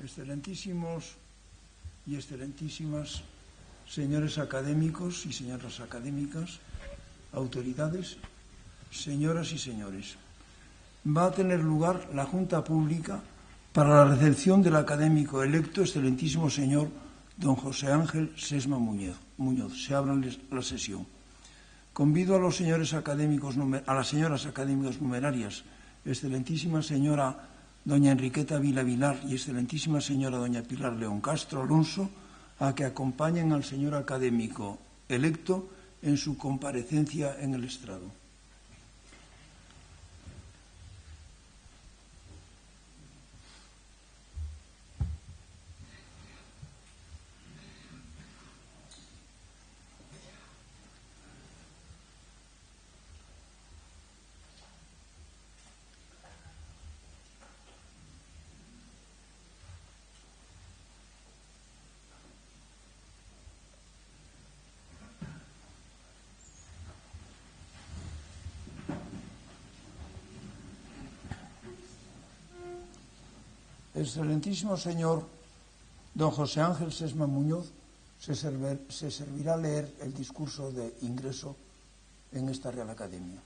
Excelentísimos y excelentísimas señores académicos y señoras académicas, autoridades, señoras y señores, va a tener lugar la Junta Pública para la recepción del académico electo, excelentísimo señor don José Ángel Sesma Muñoz. Se abre la sesión. Convido a los señores académicos, a las señoras académicas numerarias, excelentísima señora doña Enriqueta Vila Vilar y excelentísima señora doña Pilar León Castro Alonso, a que acompañen al señor académico electo en su comparecencia en el estrado. Excelentísimo señor don José Ángel Sesma Muñoz se servirá leer el discurso de ingreso en esta Real Academia.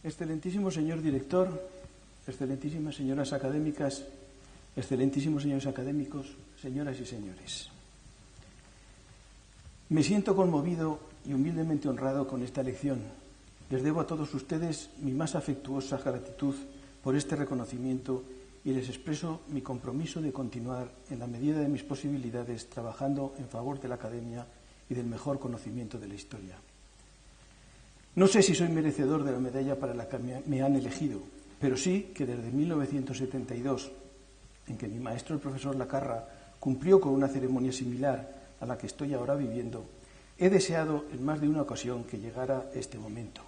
Excelentísimo señor director, excelentísimas señoras académicas, excelentísimos señores académicos, señoras y señores. Me siento conmovido y humildemente honrado con esta elección. Les debo a todos ustedes mi más afectuosa gratitud por este reconocimiento y les expreso mi compromiso de continuar en la medida de mis posibilidades trabajando en favor de la academia y del mejor conocimiento de la historia. No sé si soy merecedor de la medalla para la que me han elegido, pero sí que desde 1972, en que mi maestro, el profesor Lacarra, cumplió con una ceremonia similar a la que estoy ahora viviendo, he deseado en más de una ocasión que llegara este momento.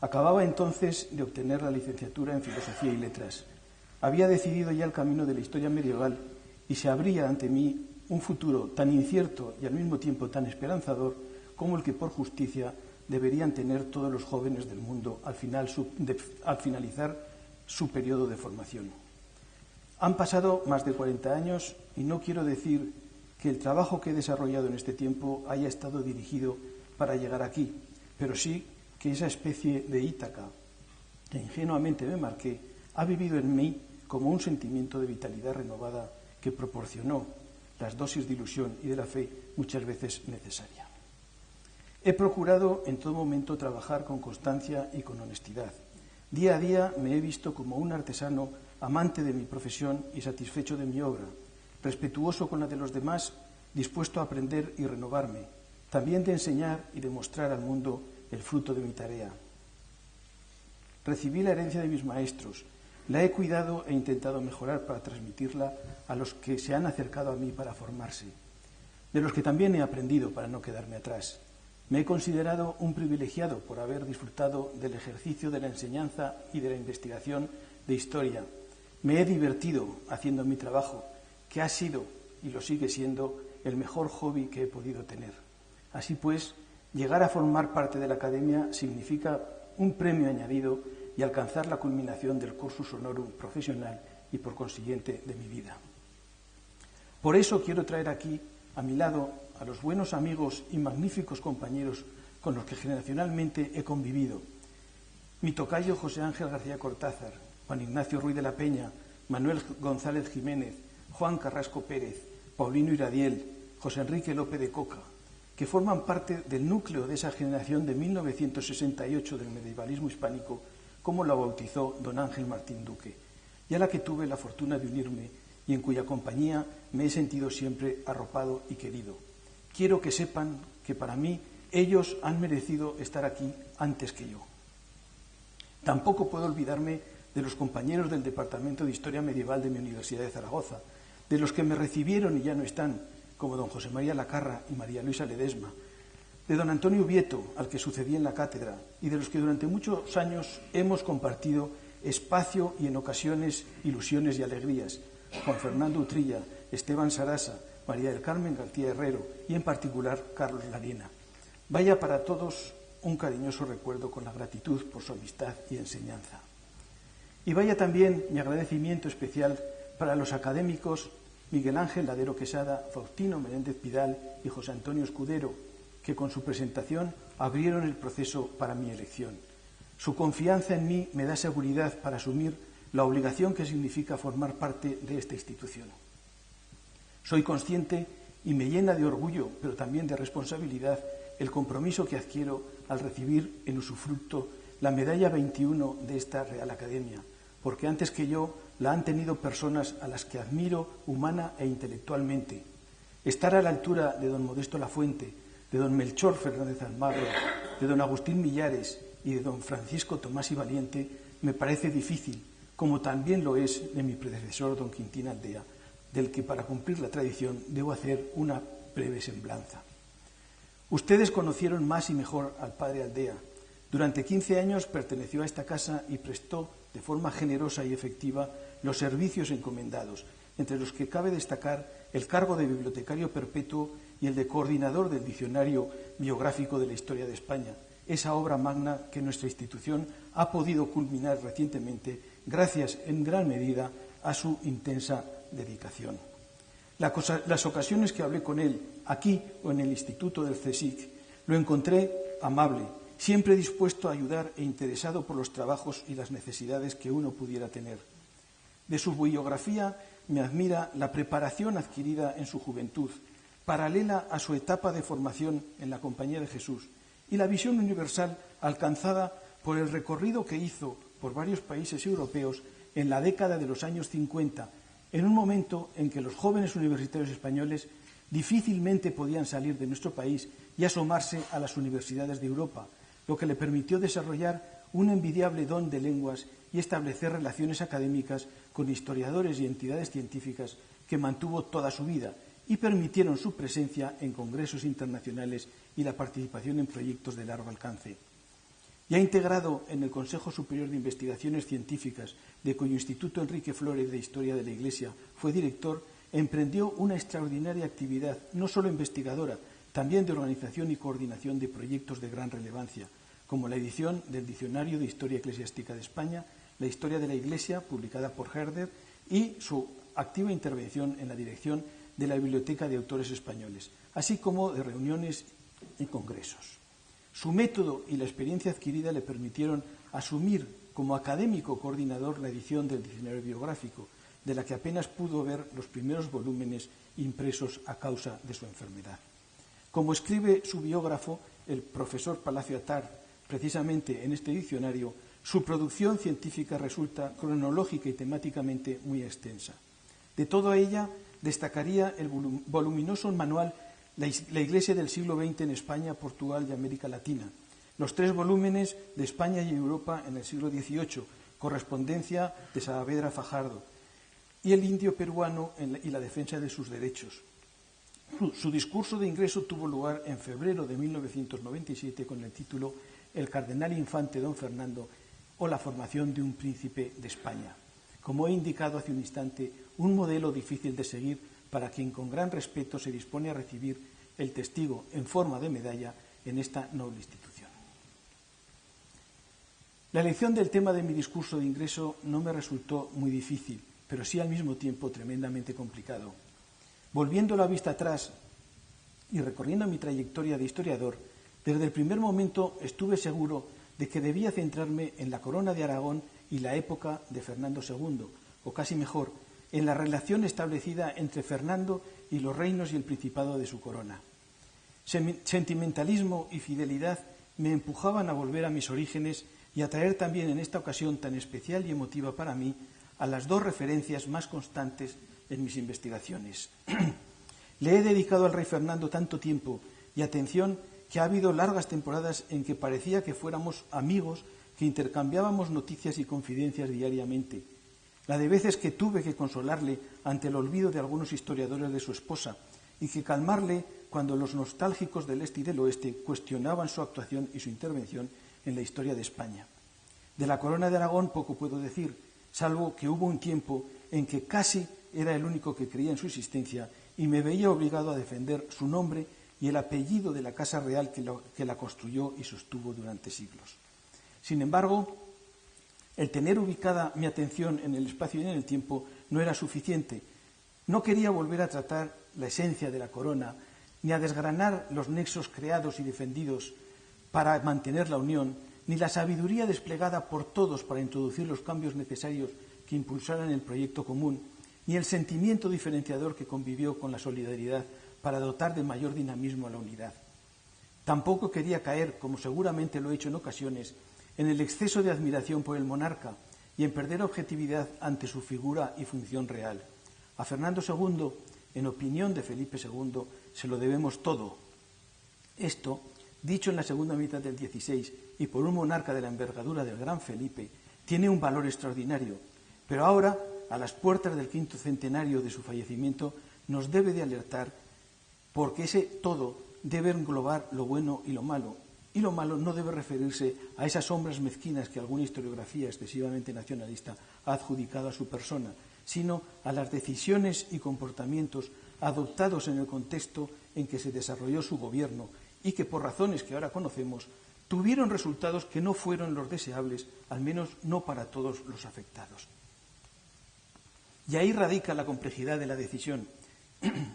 Acababa entonces de obtener la licenciatura en Filosofía y Letras. Había decidido ya el camino de la historia medieval y se abría ante mí un futuro tan incierto y al mismo tiempo tan esperanzador como el que por justicia deberían tener todos los jóvenes del mundo al finalizar su periodo de formación. Han pasado más de 40 años y no quiero decir que el trabajo que he desarrollado en este tiempo haya estado dirigido para llegar aquí, pero sí que esa especie de Ítaca que ingenuamente me marqué ha vivido en mí como un sentimiento de vitalidad renovada que proporcionó las dosis de ilusión y de la fe muchas veces necesaria. He procurado en todo momento trabajar con constancia y con honestidad. Día a día me he visto como un artesano amante de mi profesión y satisfecho de mi obra, respetuoso con la de los demás, dispuesto a aprender y renovarme, también de enseñar y de mostrar al mundo el fruto de mi tarea. Recibí la herencia de mis maestros, la he cuidado e intentado mejorar para transmitirla a los que se han acercado a mí para formarse, de los que también he aprendido para no quedarme atrás. Me he considerado un privilegiado por haber disfrutado del ejercicio de la enseñanza y de la investigación de historia. Me he divertido haciendo mi trabajo, que ha sido y lo sigue siendo el mejor hobby que he podido tener. Así pues, llegar a formar parte de la academia significa un premio añadido y alcanzar la culminación del cursus honorum profesional y, por consiguiente, de mi vida. Por eso quiero traer aquí, a mi lado, a los buenos amigos y magníficos compañeros con los que generacionalmente he convivido. Mi tocayo José Ángel García Cortázar, Juan Ignacio Ruiz de la Peña, Manuel González Jiménez, Juan Carrasco Pérez, Paulino Iradiel, José Enrique López de Coca, que forman parte del núcleo de esa generación de 1968 del medievalismo hispánico, como la bautizó don Ángel Martín Duque, y a la que tuve la fortuna de unirme y en cuya compañía me he sentido siempre arropado y querido. Quiero que sepan que para mí ellos han merecido estar aquí antes que yo. Tampoco puedo olvidarme de los compañeros del Departamento de Historia Medieval de mi Universidad de Zaragoza, de los que me recibieron y ya no están, como don José María Lacarra y María Luisa Ledesma, de don Antonio Ubieto, al que sucedí en la cátedra, y de los que durante muchos años hemos compartido espacio y en ocasiones ilusiones y alegrías, Juan Fernando Utrilla, Esteban Sarasa, María del Carmen García Herrero y en particular Carlos Larena. Vaya para todos un cariñoso recuerdo con la gratitud por su amistad y enseñanza. Y vaya también mi agradecimiento especial para los académicos Miguel Ángel Ladero Quesada, Faustino Menéndez Pidal y José Antonio Escudero, que con su presentación abrieron el proceso para mi elección. Su confianza en mí me da seguridad para asumir la obligación que significa formar parte de esta institución. Soy consciente y me llena de orgullo, pero también de responsabilidad, el compromiso que adquiero al recibir en usufructo la medalla 21 de esta Real Academia, porque antes que yo la han tenido personas a las que admiro humana e intelectualmente. Estar a la altura de don Modesto Lafuente, de don Melchor Fernández Almagro, de don Agustín Millares y de don Francisco Tomás y Valiente me parece difícil, como también lo es de mi predecesor don Quintín Aldea, del que para cumplir la tradición debo hacer una breve semblanza. Ustedes conocieron más y mejor al padre Aldea. Durante 15 años perteneció a esta casa y prestó de forma generosa y efectiva los servicios encomendados, entre los que cabe destacar el cargo de bibliotecario perpetuo y el de coordinador del Diccionario Biográfico de la Historia de España, esa obra magna que nuestra institución ha podido culminar recientemente gracias en gran medida a su intensa dedicación. Las ocasiones que hablé con él, aquí o en el Instituto del CSIC, lo encontré amable, siempre dispuesto a ayudar e interesado por los trabajos y las necesidades que uno pudiera tener. De su biografía me admira la preparación adquirida en su juventud, paralela a su etapa de formación en la Compañía de Jesús, y la visión universal alcanzada por el recorrido que hizo por varios países europeos en la década de los años 50, en un momento en que los jóvenes universitarios españoles difícilmente podían salir de nuestro país y asomarse a las universidades de Europa, lo que le permitió desarrollar un envidiable don de lenguas y establecer relaciones académicas con historiadores y entidades científicas que mantuvo toda su vida y permitieron su presencia en congresos internacionales y la participación en proyectos de largo alcance. Ya integrado en el Consejo Superior de Investigaciones Científicas, de cuyo Instituto Enrique Flórez de Historia de la Iglesia fue director, emprendió una extraordinaria actividad, no solo investigadora, también de organización y coordinación de proyectos de gran relevancia, como la edición del Diccionario de Historia Eclesiástica de España, la Historia de la Iglesia, publicada por Herder, y su activa intervención en la dirección de la Biblioteca de Autores Españoles, así como de reuniones y congresos. Su método y la experiencia adquirida le permitieron asumir como académico coordinador la edición del Diccionario Biográfico, de la que apenas pudo ver los primeros volúmenes impresos a causa de su enfermedad. Como escribe su biógrafo, el profesor Palacio Atar, precisamente en este diccionario, su producción científica resulta cronológica y temáticamente muy extensa. De toda ella destacaría el voluminoso manual La Iglesia del siglo XX en España, Portugal y América Latina, los 3 volúmenes de España y Europa en el siglo XVIII, correspondencia de Saavedra Fajardo, y el indio peruano y la defensa de sus derechos. Su discurso de ingreso tuvo lugar en febrero de 1997 con el título El cardenal infante don Fernando o la formación de un príncipe de España. Como he indicado hace un instante, un modelo difícil de seguir para quien con gran respeto se dispone a recibir el testigo en forma de medalla en esta noble institución. La elección del tema de mi discurso de ingreso no me resultó muy difícil, pero sí al mismo tiempo tremendamente complicado. Volviendo la vista atrás y recorriendo mi trayectoria de historiador, desde el primer momento estuve seguro de que debía centrarme en la corona de Aragón y la época de Fernando II, o casi mejor, en la relación establecida entre Fernando y los reinos y el principado de su corona. Sentimentalismo y fidelidad me empujaban a volver a mis orígenes y a traer también en esta ocasión tan especial y emotiva para mí a las 2 referencias más constantes en mis investigaciones. Le he dedicado al rey Fernando tanto tiempo y atención que ha habido largas temporadas en que parecía que fuéramos amigos que intercambiábamos noticias y confidencias diariamente. la de veces que tuve que consolarle ante el olvido de algunos historiadores de su esposa y que calmarle cuando los nostálgicos del este y del oeste cuestionaban su actuación y su intervención en la historia de España. De la Corona de Aragón poco puedo decir, salvo que hubo un tiempo en que casi era el único que creía en su existencia y me veía obligado a defender su nombre y el apellido de la Casa Real que la construyó y sostuvo durante siglos. Sin embargo, el tener ubicada mi atención en el espacio y en el tiempo no era suficiente. No quería volver a tratar la esencia de la corona, ni a desgranar los nexos creados y defendidos para mantener la unión, ni la sabiduría desplegada por todos para introducir los cambios necesarios que impulsaran el proyecto común, ni el sentimiento diferenciador que convivió con la solidaridad para dotar de mayor dinamismo a la unidad. Tampoco quería caer, como seguramente lo he hecho en ocasiones, en el exceso de admiración por el monarca y en perder objetividad ante su figura y función real. A Fernando II, en opinión de Felipe II, se lo debemos todo. Esto, dicho en la segunda mitad del XVI y por un monarca de la envergadura del gran Felipe, tiene un valor extraordinario, pero ahora, a las puertas del 5º centenario de su fallecimiento, nos debe de alertar porque ese todo debe englobar lo bueno y lo malo no debe referirse a esas sombras mezquinas que alguna historiografía excesivamente nacionalista ha adjudicado a su persona, sino a las decisiones y comportamientos adoptados en el contexto en que se desarrolló su gobierno y que, por razones que ahora conocemos, tuvieron resultados que no fueron los deseables, al menos no para todos los afectados. Y ahí radica la complejidad de la decisión.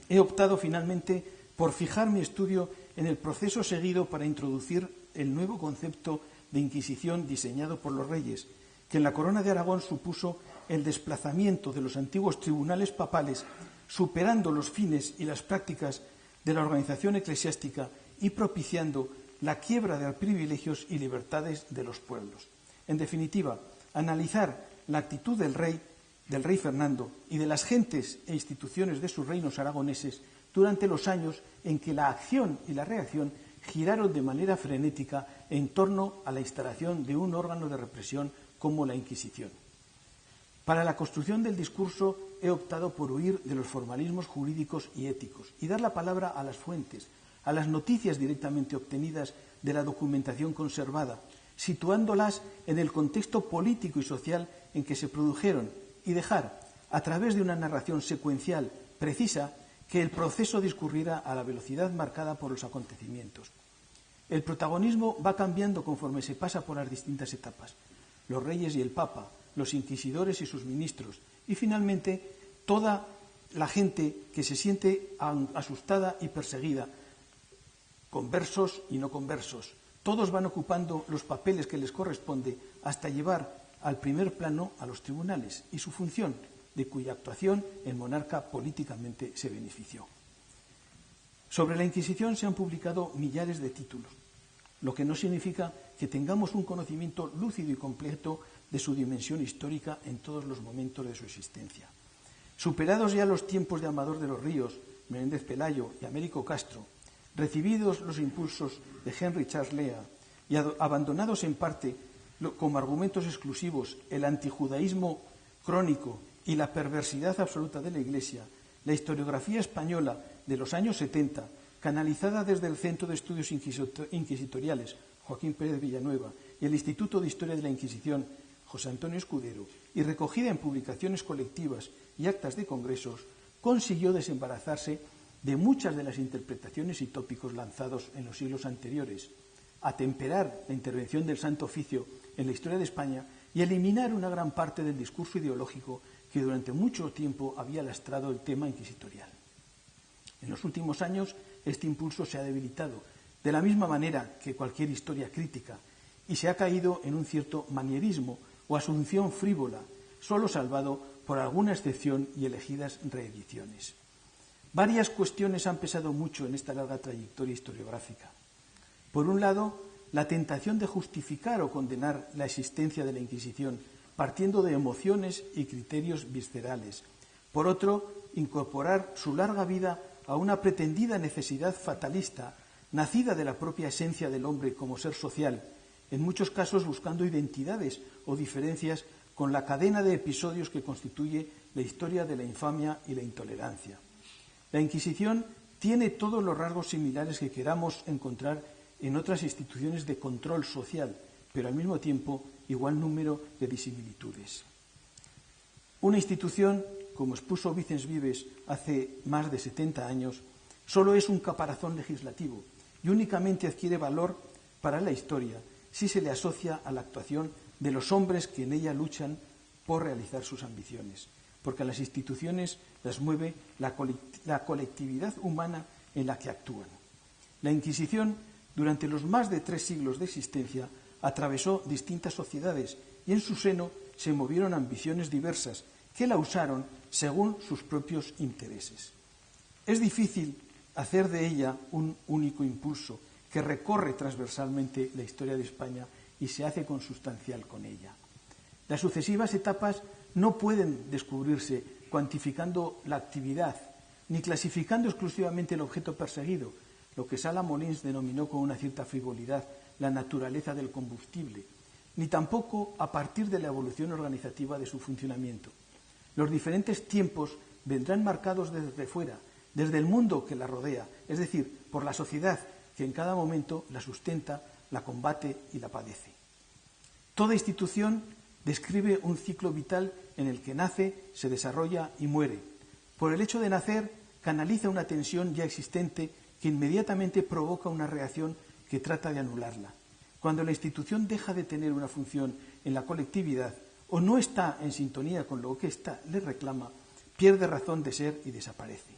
He optado finalmente por fijar mi estudio en el proceso seguido para introducir el nuevo concepto de Inquisición diseñado por los reyes, que en la Corona de Aragón supuso el desplazamiento de los antiguos tribunales papales, superando los fines y las prácticas de la organización eclesiástica y propiciando la quiebra de los privilegios y libertades de los pueblos. En definitiva, analizar la actitud del rey Fernando y de las gentes e instituciones de sus reinos aragoneses durante los años en que la acción y la reacción giraron de manera frenética en torno a la instalación de un órgano de represión como la Inquisición. Para la construcción del discurso he optado por huir de los formalismos jurídicos y éticos y dar la palabra a las fuentes, a las noticias directamente obtenidas de la documentación conservada, situándolas en el contexto político y social en que se produjeron y dejar, a través de una narración secuencial precisa, que el proceso discurriera a la velocidad marcada por los acontecimientos. El protagonismo va cambiando conforme se pasa por las distintas etapas. Los reyes y el papa, los inquisidores y sus ministros, y finalmente toda la gente que se siente asustada y perseguida, conversos y no conversos. Todos van ocupando los papeles que les corresponde hasta llevar al primer plano a los tribunales y su función, de cuya actuación el monarca políticamente se benefició. Sobre la Inquisición se han publicado millares de títulos, lo que no significa que tengamos un conocimiento lúcido y completo de su dimensión histórica en todos los momentos de su existencia. Superados ya los tiempos de Amador de los Ríos, Menéndez Pelayo y Américo Castro, recibidos los impulsos de Henry Charles Lea y abandonados en parte como argumentos exclusivos el antijudaísmo crónico y la perversidad absoluta de la Iglesia, la historiografía española de los años 70, canalizada desde el Centro de Estudios Inquisitoriales Joaquín Pérez Villanueva y el Instituto de Historia de la Inquisición José Antonio Escudero, y recogida en publicaciones colectivas y actas de congresos, consiguió desembarazarse de muchas de las interpretaciones y tópicos lanzados en los siglos anteriores, atemperar la intervención del Santo Oficio en la historia de España y eliminar una gran parte del discurso ideológico que durante mucho tiempo había lastrado el tema inquisitorial. En los últimos años este impulso se ha debilitado, de la misma manera que cualquier historia crítica, y se ha caído en un cierto manierismo o asunción frívola, solo salvado por alguna excepción y elegidas reediciones. Varias cuestiones han pesado mucho en esta larga trayectoria historiográfica. Por un lado, la tentación de justificar o condenar la existencia de la Inquisición partiendo de emociones y criterios viscerales. Por otro, incorporar su larga vida a una pretendida necesidad fatalista, nacida de la propia esencia del hombre como ser social, en muchos casos buscando identidades o diferencias con la cadena de episodios que constituye la historia de la infamia y la intolerancia. La Inquisición tiene todos los rasgos similares que queramos encontrar en otras instituciones de control social, pero al mismo tiempo igual número de disimilitudes. Una institución, como expuso Vicens Vives hace más de 70 años, solo es un caparazón legislativo y únicamente adquiere valor para la historia si se le asocia a la actuación de los hombres que en ella luchan por realizar sus ambiciones, porque a las instituciones las mueve la colectividad humana en la que actúan. La Inquisición, durante los más de 3 siglos de existencia, atravesó distintas sociedades y en su seno se movieron ambiciones diversas que la usaron según sus propios intereses. Es difícil hacer de ella un único impulso que recorre transversalmente la historia de España y se hace consustancial con ella. Las sucesivas etapas no pueden descubrirse cuantificando la actividad, ni clasificando exclusivamente el objeto perseguido, lo que Sala Molins denominó con una cierta frivolidad la naturaleza del combustible, ni tampoco a partir de la evolución organizativa de su funcionamiento. Los diferentes tiempos vendrán marcados desde fuera, desde el mundo que la rodea, es decir, por la sociedad que en cada momento la sustenta, la combate y la padece. Toda institución describe un ciclo vital en el que nace, se desarrolla y muere. Por el hecho de nacer, canaliza una tensión ya existente que inmediatamente provoca una reacción que trata de anularla. Cuando la institución deja de tener una función en la colectividad o no está en sintonía con lo que ésta le reclama, pierde razón de ser y desaparece.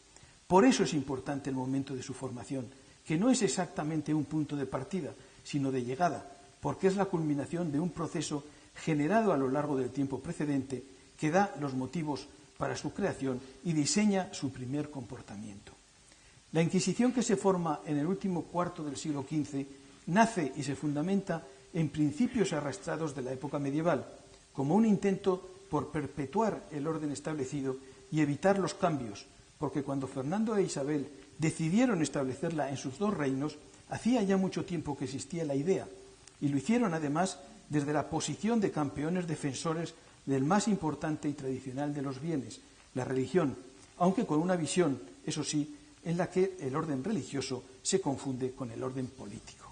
Por eso es importante el momento de su formación, que no es exactamente un punto de partida, sino de llegada, porque es la culminación de un proceso generado a lo largo del tiempo precedente que da los motivos para su creación y diseña su primer comportamiento. La Inquisición que se forma en el último cuarto del siglo XV nace y se fundamenta en principios arrastrados de la época medieval, como un intento por perpetuar el orden establecido y evitar los cambios, porque cuando Fernando e Isabel decidieron establecerla en sus 2 reinos, hacía ya mucho tiempo que existía la idea, y lo hicieron además desde la posición de campeones defensores del más importante y tradicional de los bienes, la religión, aunque con una visión, eso sí, en la que el orden religioso se confunde con el orden político.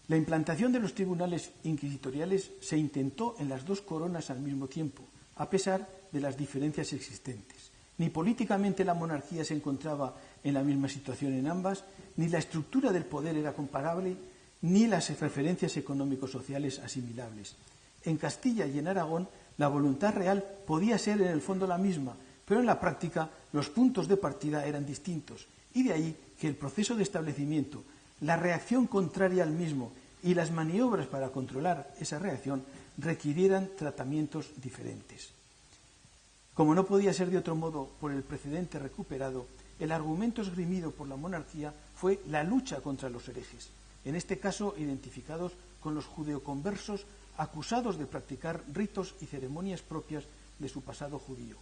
La implantación de los tribunales inquisitoriales se intentó en las 2 coronas al mismo tiempo, a pesar de las diferencias existentes. Ni políticamente la monarquía se encontraba en la misma situación en ambas, ni la estructura del poder era comparable, ni las referencias económico-sociales asimilables. En Castilla y en Aragón la voluntad real podía ser en el fondo la misma, pero en la práctica los puntos de partida eran distintos, y de ahí que el proceso de establecimiento, la reacción contraria al mismo y las maniobras para controlar esa reacción requirieran tratamientos diferentes. Como no podía ser de otro modo por el precedente recuperado, el argumento esgrimido por la monarquía fue la lucha contra los herejes, en este caso identificados con los judeoconversos acusados de practicar ritos y ceremonias propias de su pasado judío.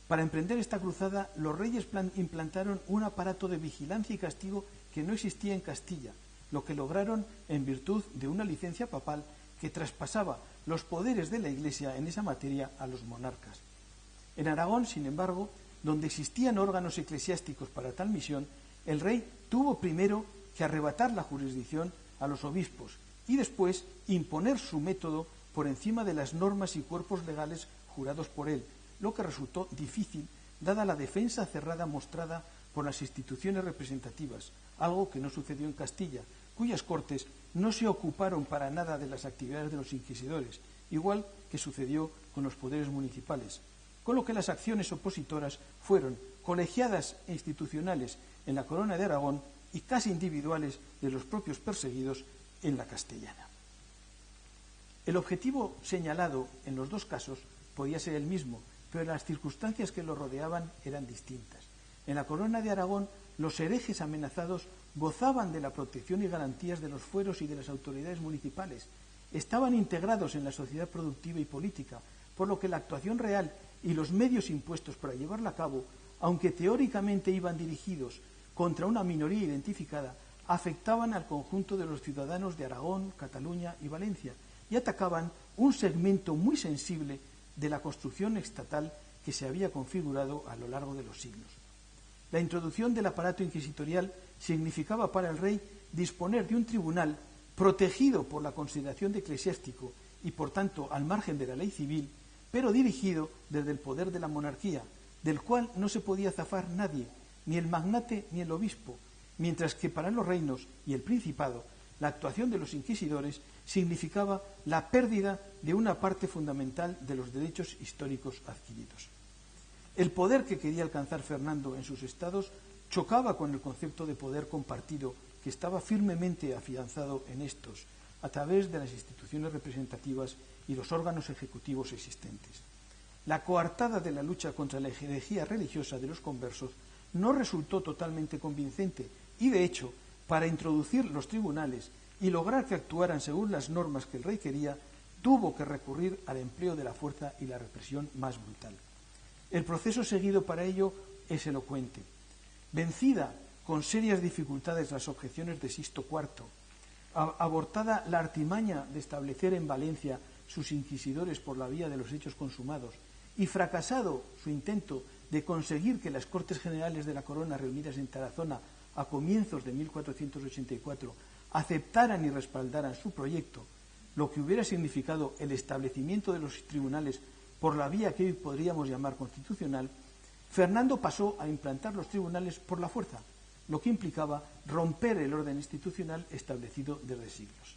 Para emprender esta cruzada, los reyes implantaron un aparato de vigilancia y castigo que no existía en Castilla, lo que lograron en virtud de una licencia papal que traspasaba los poderes de la Iglesia en esa materia a los monarcas. En Aragón, sin embargo, donde existían órganos eclesiásticos para tal misión, el rey tuvo primero que arrebatar la jurisdicción a los obispos y después imponer su método por encima de las normas y cuerpos legales jurados por él, lo que resultó difícil dada la defensa cerrada mostrada por las instituciones representativas, algo que no sucedió en Castilla, cuyas cortes no se ocuparon para nada de las actividades de los inquisidores, igual que sucedió con los poderes municipales, con lo que las acciones opositoras fueron colegiadas e institucionales en la Corona de Aragón y casi individuales de los propios perseguidos en la castellana. El objetivo señalado en los 2 casos podía ser el mismo, pero las circunstancias que lo rodeaban eran distintas. En la Corona de Aragón, los herejes amenazados gozaban de la protección y garantías de los fueros y de las autoridades municipales. Estaban integrados en la sociedad productiva y política, por lo que la actuación real y los medios impuestos para llevarla a cabo, aunque teóricamente iban dirigidos contra una minoría identificada, afectaban al conjunto de los ciudadanos de Aragón, Cataluña y Valencia, y atacaban un segmento muy sensible de la construcción estatal que se había configurado a lo largo de los siglos. La introducción del aparato inquisitorial significaba para el rey disponer de un tribunal protegido por la consideración de eclesiástico y, por tanto, al margen de la ley civil, pero dirigido desde el poder de la monarquía, del cual no se podía zafar nadie, ni el magnate ni el obispo, mientras que para los reinos y el principado la actuación de los inquisidores significaba la pérdida de una parte fundamental de los derechos históricos adquiridos. El poder que quería alcanzar Fernando en sus estados chocaba con el concepto de poder compartido que estaba firmemente afianzado en estos, a través de las instituciones representativas y los órganos ejecutivos existentes. La coartada de la lucha contra la herejía religiosa de los conversos no resultó totalmente convincente y, de hecho, para introducir los tribunales y lograr que actuaran según las normas que el rey quería, tuvo que recurrir al empleo de la fuerza y la represión más brutal. El proceso seguido para ello es elocuente. Vencida con serias dificultades las objeciones de Sixto IV, abortada la artimaña de establecer en Valencia sus inquisidores por la vía de los hechos consumados y fracasado su intento de conseguir que las Cortes Generales de la Corona reunidas en Tarazona a comienzos de 1484 aceptaran y respaldaran su proyecto, lo que hubiera significado el establecimiento de los tribunales por la vía que hoy podríamos llamar constitucional, Fernando pasó a implantar los tribunales por la fuerza, lo que implicaba romper el orden institucional establecido desde siglos.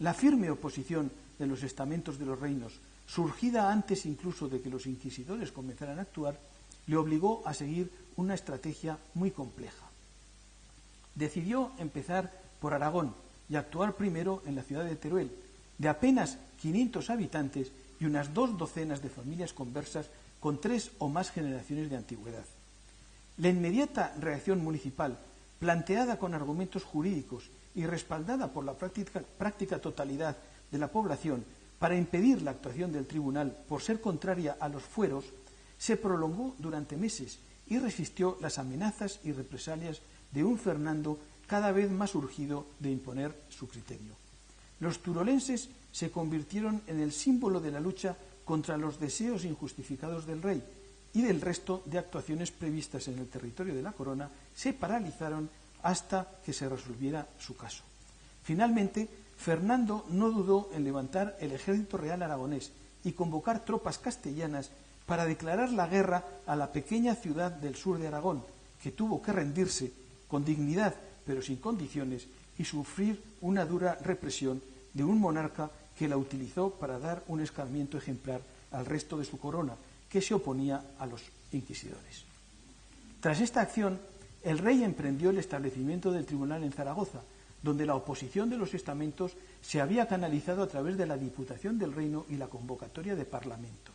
La firme oposición de los estamentos de los reinos, surgida antes incluso de que los inquisidores comenzaran a actuar, le obligó a seguir una estrategia muy compleja. Decidió empezar por Aragón y actuar primero en la ciudad de Teruel, de apenas 500 habitantes y unas 2 docenas de familias conversas con 3 o más generaciones de antigüedad. La inmediata reacción municipal, planteada con argumentos jurídicos y respaldada por la práctica totalidad de la población para impedir la actuación del tribunal por ser contraria a los fueros, se prolongó durante meses y resistió las amenazas y represalias de un Fernando cada vez más urgido de imponer su criterio. Los turolenses se convirtieron en el símbolo de la lucha contra los deseos injustificados del rey, y del resto de actuaciones previstas en el territorio de la corona se paralizaron hasta que se resolviera su caso. Finalmente, Fernando no dudó en levantar el ejército real aragonés y convocar tropas castellanas para declarar la guerra a la pequeña ciudad del sur de Aragón, que tuvo que rendirse con dignidad pero sin condiciones y sufrir una dura represión de un monarca que la utilizó para dar un escarmiento ejemplar al resto de su corona, que se oponía a los inquisidores. Tras esta acción, el rey emprendió el establecimiento del tribunal en Zaragoza, donde la oposición de los estamentos se había canalizado a través de la Diputación del Reino y la convocatoria de parlamentos.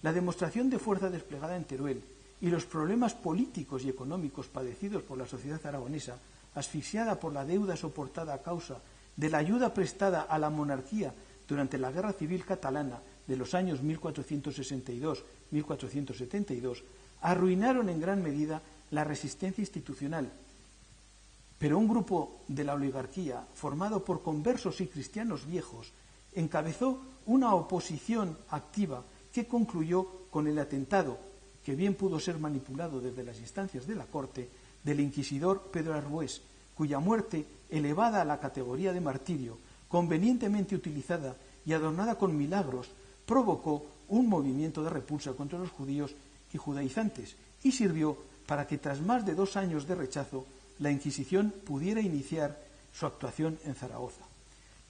La demostración de fuerza desplegada en Teruel y los problemas políticos y económicos padecidos por la sociedad aragonesa, asfixiada por la deuda soportada a causa de la ayuda prestada a la monarquía durante la Guerra Civil Catalana de los años 1462-1472, arruinaron en gran medida la resistencia institucional. Pero un grupo de la oligarquía, formado por conversos y cristianos viejos, encabezó una oposición activa que concluyó con el atentado, que bien pudo ser manipulado desde las instancias de la corte, del inquisidor Pedro Arbués, cuya muerte, elevada a la categoría de martirio, convenientemente utilizada y adornada con milagros, provocó un movimiento de repulsa contra los judíos y judaizantes y sirvió para que tras más de 2 años de rechazo la Inquisición pudiera iniciar su actuación en Zaragoza.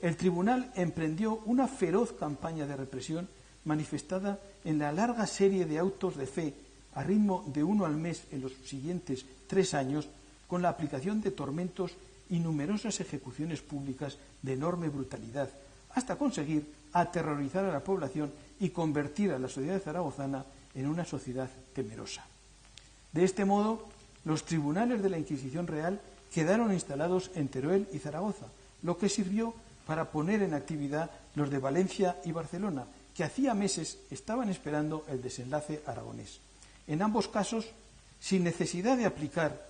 El tribunal emprendió una feroz campaña de represión manifestada en la larga serie de autos de fe a ritmo de 1 al mes en los siguientes 3 años, con la aplicación de tormentos y numerosas ejecuciones públicas de enorme brutalidad, hasta conseguir aterrorizar a la población y convertir a la sociedad zaragozana en una sociedad temerosa. De este modo, los tribunales de la Inquisición Real quedaron instalados en Teruel y Zaragoza, lo que sirvió para poner en actividad los de Valencia y Barcelona, que hacía meses estaban esperando el desenlace aragonés. En ambos casos, sin necesidad de aplicar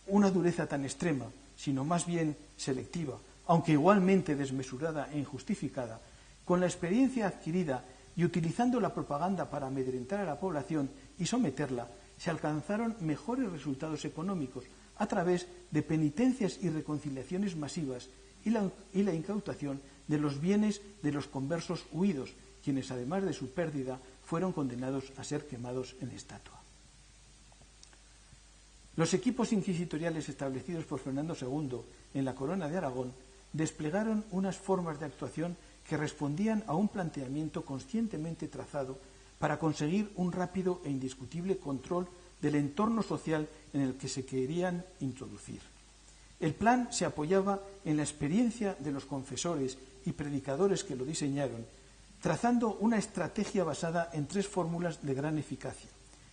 una dureza tan extrema, sino más bien selectiva, aunque igualmente desmesurada e injustificada, con la experiencia adquirida y utilizando la propaganda para amedrentar a la población y someterla, se alcanzaron mejores resultados económicos a través de penitencias y reconciliaciones masivas y la incautación de los bienes de los conversos huidos, quienes además de su pérdida fueron condenados a ser quemados en estatua. Los equipos inquisitoriales establecidos por Fernando II en la Corona de Aragón desplegaron unas formas de actuación que respondían a un planteamiento conscientemente trazado para conseguir un rápido e indiscutible control del entorno social en el que se querían introducir. El plan se apoyaba en la experiencia de los confesores y predicadores que lo diseñaron, trazando una estrategia basada en 3 fórmulas de gran eficacia.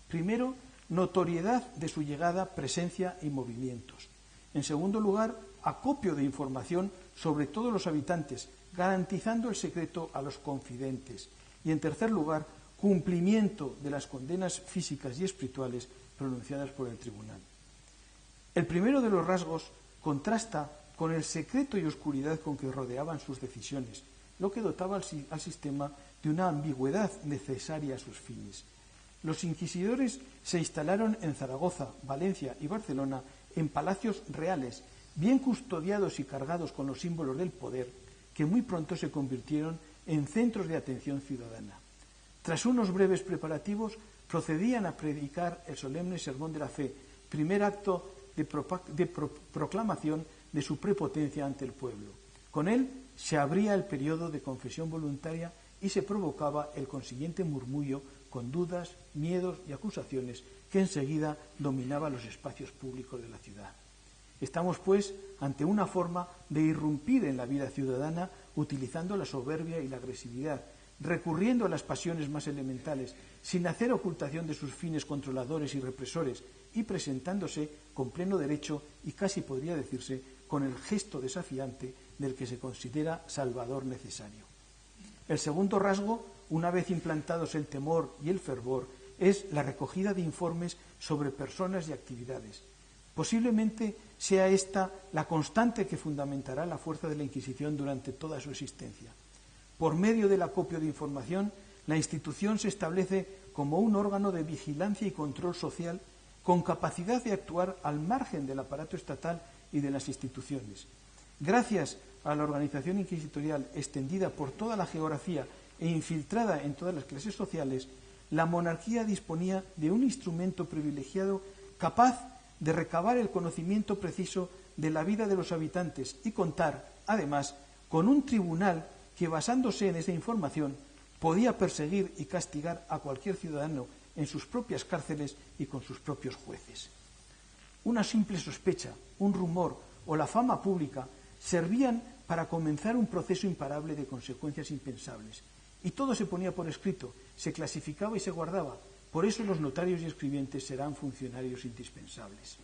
Primero, notoriedad de su llegada, presencia y movimientos. En segundo lugar, acopio de información sobre todos los habitantes, garantizando el secreto a los confidentes. Y en tercer lugar, cumplimiento de las condenas físicas y espirituales pronunciadas por el tribunal. El primero de los rasgos contrasta con el secreto y oscuridad con que rodeaban sus decisiones, lo que dotaba al sistema de una ambigüedad necesaria a sus fines. Los inquisidores se instalaron en Zaragoza, Valencia y Barcelona en palacios reales, bien custodiados y cargados con los símbolos del poder, que muy pronto se convirtieron en centros de atención ciudadana. Tras unos breves preparativos, procedían a predicar el solemne Sermón de la Fe, primer acto de proclamación de su prepotencia ante el pueblo. Con él se abría el periodo de confesión voluntaria y se provocaba el consiguiente murmullo con dudas, miedos y acusaciones que enseguida dominaba los espacios públicos de la ciudad. Estamos, pues, ante una forma de irrumpir en la vida ciudadana utilizando la soberbia y la agresividad, recurriendo a las pasiones más elementales, sin hacer ocultación de sus fines controladores y represores, y presentándose con pleno derecho y casi podría decirse con el gesto desafiante del que se considera salvador necesario. El segundo rasgo, una vez implantados el temor y el fervor, es la recogida de informes sobre personas y actividades. Posiblemente sea esta la constante que fundamentará la fuerza de la Inquisición durante toda su existencia. Por medio del acopio de información, la institución se establece como un órgano de vigilancia y control social con capacidad de actuar al margen del aparato estatal y de las instituciones. Gracias a la organización inquisitorial extendida por toda la geografía e infiltrada en todas las clases sociales, la monarquía disponía de un instrumento privilegiado capaz de recabar el conocimiento preciso de la vida de los habitantes y contar, además, con un tribunal que, basándose en esa información, podía perseguir y castigar a cualquier ciudadano en sus propias cárceles y con sus propios jueces. Una simple sospecha, un rumor o la fama pública servían para comenzar un proceso imparable de consecuencias impensables. Y todo se ponía por escrito, se clasificaba y se guardaba. Por eso los notarios y escribientes serán funcionarios indispensables.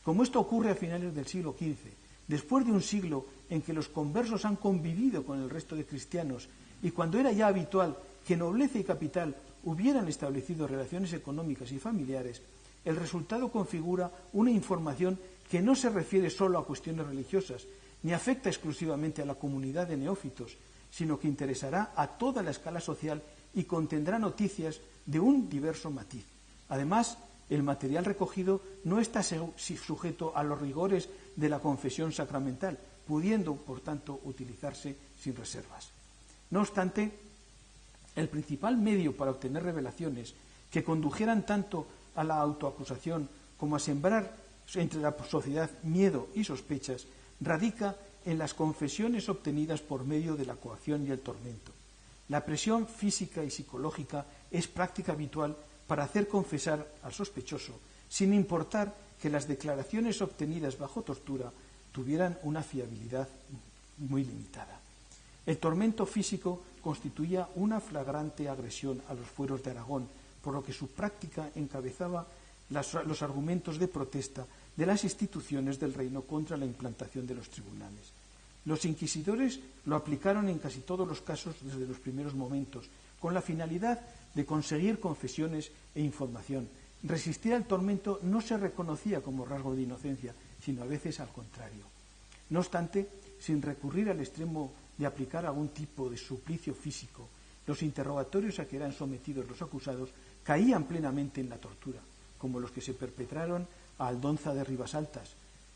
Como esto ocurre a finales del siglo XV, después de un siglo en que los conversos han convivido con el resto de cristianos y cuando era ya habitual que nobleza y capital hubieran establecido relaciones económicas y familiares, el resultado configura una información que no se refiere solo a cuestiones religiosas, ni afecta exclusivamente a la comunidad de neófitos, sino que interesará a toda la escala social y contendrá noticias de un diverso matiz. Además, el material recogido no está sujeto a los rigores de la confesión sacramental, pudiendo, por tanto, utilizarse sin reservas. No obstante, el principal medio para obtener revelaciones que condujeran tanto a la autoacusación como a sembrar entre la sociedad miedo y sospechas radica en las confesiones obtenidas por medio de la coacción y el tormento. La presión física y psicológica es práctica habitual para hacer confesar al sospechoso, sin importar que las declaraciones obtenidas bajo tortura tuvieran una fiabilidad muy limitada. El tormento físico constituía una flagrante agresión a los fueros de Aragón, por lo que su práctica encabezaba los argumentos de protesta de las instituciones del reino contra la implantación de los tribunales. Los inquisidores lo aplicaron en casi todos los casos desde los primeros momentos, con la finalidad de conseguir confesiones e información. Resistir al tormento no se reconocía como rasgo de inocencia, sino a veces al contrario. No obstante, sin recurrir al extremo de aplicar algún tipo de suplicio físico, los interrogatorios a que eran sometidos los acusados caían plenamente en la tortura, como los que se perpetraron a Aldonza de Ribasaltas,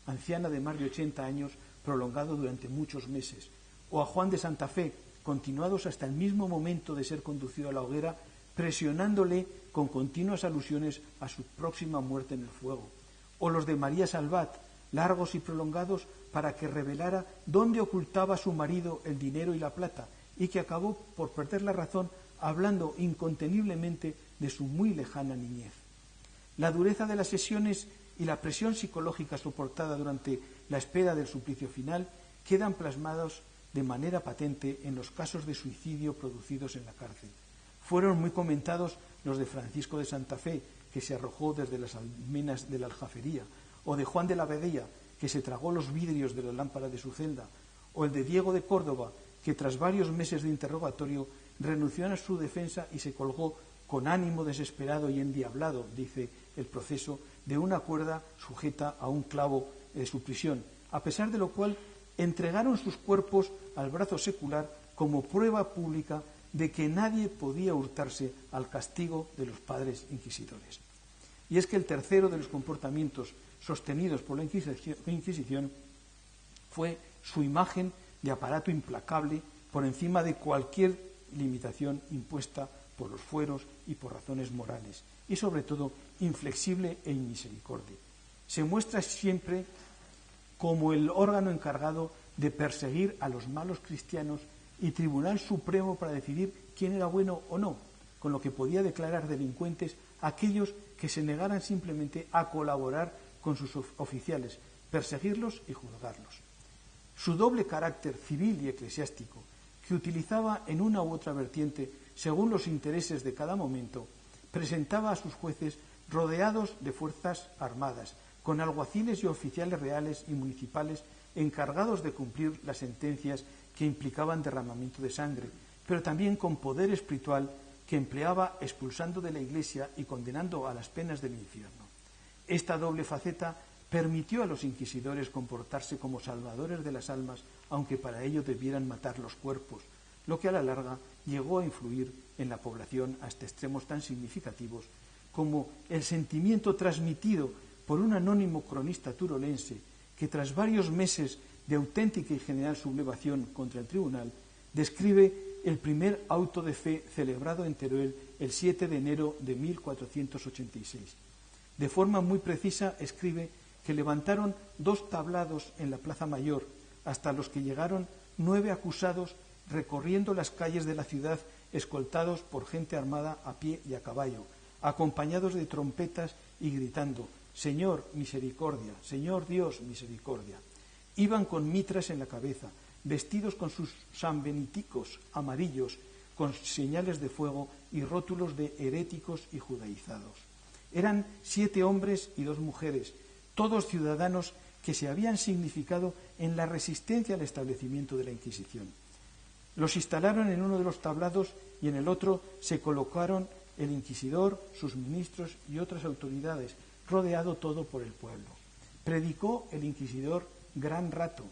anciana de más de 80 años, prolongado durante muchos meses, o a Juan de Santa Fe, continuados hasta el mismo momento de ser conducido a la hoguera, presionándole con continuas alusiones a su próxima muerte en el fuego, o los de María Salvat, largos y prolongados para que revelara dónde ocultaba su marido el dinero y la plata, y que acabó por perder la razón hablando inconteniblemente de su muy lejana niñez. La dureza de las sesiones y la presión psicológica soportada durante la espera del suplicio final quedan plasmados de manera patente en los casos de suicidio producidos en la cárcel. Fueron muy comentados los de Francisco de Santa Fe, que se arrojó desde las almenas de la Aljafería, o de Juan de la Abadía, que se tragó los vidrios de la lámpara de su celda, o el de Diego de Córdoba, que tras varios meses de interrogatorio renunció a su defensa y se colgó con ánimo desesperado y endiablado, dice el proceso, de una cuerda sujeta a un clavo de su prisión, a pesar de lo cual entregaron sus cuerpos al brazo secular como prueba pública de que nadie podía hurtarse al castigo de los padres inquisidores. Y es que el tercero de los comportamientos sostenidos por la Inquisición fue su imagen de aparato implacable por encima de cualquier limitación impuesta por los fueros y por razones morales, y sobre todo inflexible e inmisericordia. Se muestra siempre como el órgano encargado de perseguir a los malos cristianos y tribunal supremo para decidir quién era bueno o no, con lo que podía declarar delincuentes a aquellos que se negaran simplemente a colaborar con sus oficiales, perseguirlos y juzgarlos. Su doble carácter civil y eclesiástico, que utilizaba en una u otra vertiente según los intereses de cada momento, presentaba a sus jueces rodeados de fuerzas armadas, con alguaciles y oficiales reales y municipales encargados de cumplir las sentencias que implicaban derramamiento de sangre, pero también con poder espiritual que empleaba expulsando de la Iglesia y condenando a las penas del infierno. Esta doble faceta permitió a los inquisidores comportarse como salvadores de las almas, aunque para ello debieran matar los cuerpos, lo que a la larga llegó a influir en la población hasta extremos tan significativos como el sentimiento transmitido por un anónimo cronista turolense que tras varios meses de auténtica y general sublevación contra el tribunal describe el primer auto de fe celebrado en Teruel el 7 de enero de 1486. De forma muy precisa escribe que levantaron 2 tablados en la Plaza Mayor, hasta los que llegaron 9 acusados recorriendo las calles de la ciudad escoltados por gente armada a pie y a caballo, acompañados de trompetas y gritando: «Señor, misericordia, Señor Dios, misericordia». Iban con mitras en la cabeza, vestidos con sus sanbeniticos amarillos, con señales de fuego y rótulos de heréticos y judaizados. Eran 7 hombres y 2 mujeres, todos ciudadanos que se habían significado en la resistencia al establecimiento de la Inquisición. Los instalaron en uno de los tablados y en el otro se colocaron el inquisidor, sus ministros y otras autoridades, rodeado todo por el pueblo. Predicó el inquisidor gran rato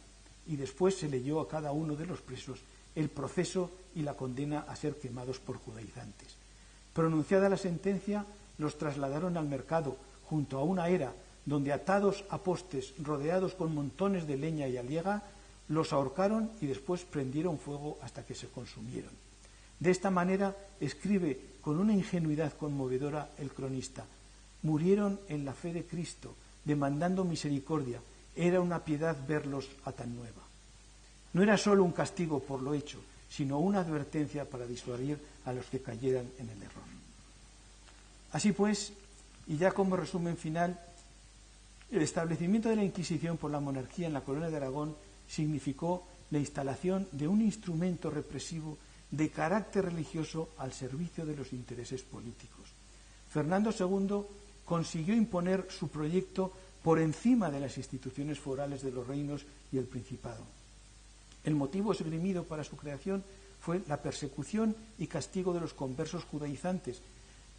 y después se leyó a cada uno de los presos el proceso y la condena a ser quemados por judaizantes. Pronunciada la sentencia, los trasladaron al mercado junto a una era donde, atados a postes, rodeados con montones de leña y aliega, los ahorcaron y después prendieron fuego hasta que se consumieron. De esta manera escribe con una ingenuidad conmovedora el cronista: «Murieron en la fe de Cristo, demandando misericordia. Era una piedad verlos a tan nueva». No era solo un castigo por lo hecho, sino una advertencia para disuadir a los que cayeran en el error. Así pues, y ya como resumen final, el establecimiento de la Inquisición por la monarquía en la Corona de Aragón significó la instalación de un instrumento represivo de carácter religioso al servicio de los intereses políticos. Fernando II consiguió imponer su proyecto por encima de las instituciones forales de los reinos y el Principado. El motivo esgrimido para su creación fue la persecución y castigo de los conversos judaizantes,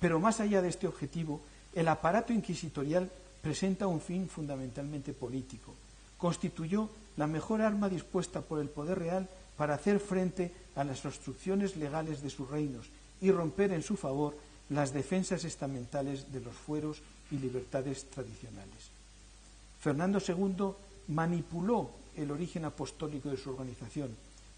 pero más allá de este objetivo, el aparato inquisitorial presenta un fin fundamentalmente político. Constituyó la mejor arma dispuesta por el poder real para hacer frente a las obstrucciones legales de sus reinos y romper en su favor las defensas estamentales de los fueros y libertades tradicionales. Fernando II manipuló el origen apostólico de su organización,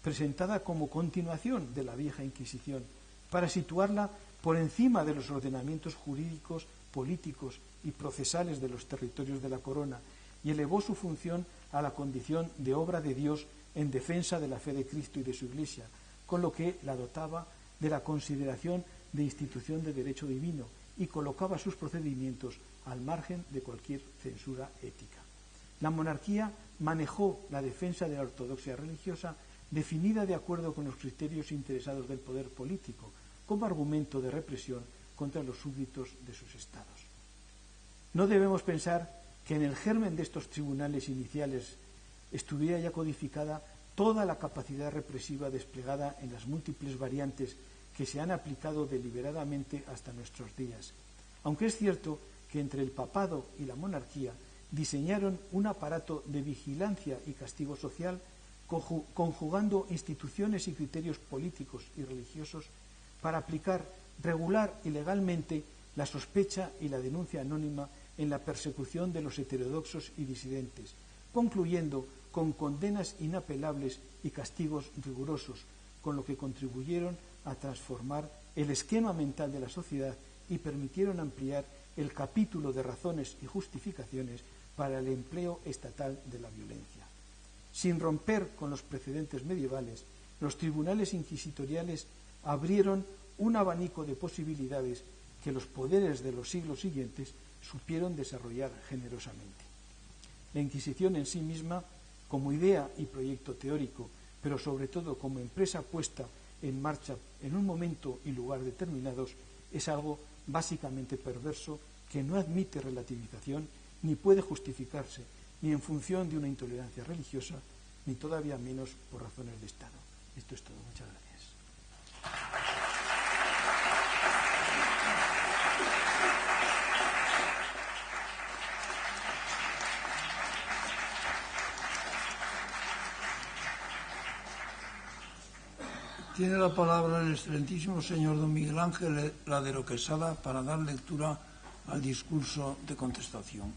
presentada como continuación de la vieja Inquisición, para situarla por encima de los ordenamientos jurídicos, políticos y procesales de los territorios de la corona, y elevó su función a la condición de obra de Dios en defensa de la fe de Cristo y de su Iglesia, con lo que la dotaba de la consideración de institución de derecho divino y colocaba sus procedimientos al margen de cualquier censura ética. La monarquía manejó la defensa de la ortodoxia religiosa definida de acuerdo con los criterios interesados del poder político, como argumento de represión contra los súbditos de sus estados. No debemos pensar que en el germen de estos tribunales iniciales estuviera ya codificada toda la capacidad represiva desplegada en las múltiples variantes que se han aplicado deliberadamente hasta nuestros días, aunque es cierto que entre el papado y la monarquía diseñaron un aparato de vigilancia y castigo social, conjugando instituciones y criterios políticos y religiosos para aplicar regular y legalmente la sospecha y la denuncia anónima en la persecución de los heterodoxos y disidentes, concluyendo con condenas inapelables y castigos rigurosos, con lo que contribuyeron a transformar el esquema mental de la sociedad y permitieron ampliar el capítulo de razones y justificaciones para el empleo estatal de la violencia. Sin romper con los precedentes medievales, los tribunales inquisitoriales abrieron un abanico de posibilidades que los poderes de los siglos siguientes supieron desarrollar generosamente. La Inquisición en sí misma, como idea y proyecto teórico, pero sobre todo como empresa puesta en marcha en un momento y lugar determinados, es algo básicamente perverso que no admite relativización ni puede justificarse ni en función de una intolerancia religiosa, ni todavía menos por razones de Estado. Esto es todo. Muchas gracias. Tiene la palabra el excelentísimo señor don Miguel Ángel Ladero Quesada para dar lectura al discurso de contestación.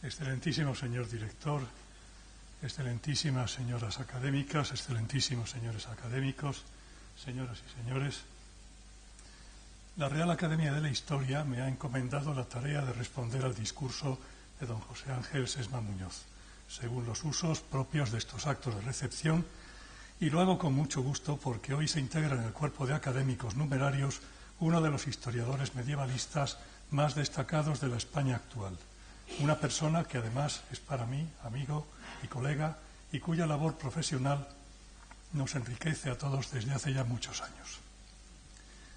Excelentísimo señor director, excelentísimas señoras académicas, excelentísimos señores académicos, señoras y señores, la Real Academia de la Historia me ha encomendado la tarea de responder al discurso de don José Ángel Sesma Muñoz, según los usos propios de estos actos de recepción, y lo hago con mucho gusto porque hoy se integra en el cuerpo de académicos numerarios uno de los historiadores medievalistas más destacados de la España actual. Una persona que además es para mí amigo y colega y cuya labor profesional nos enriquece a todos desde hace ya muchos años.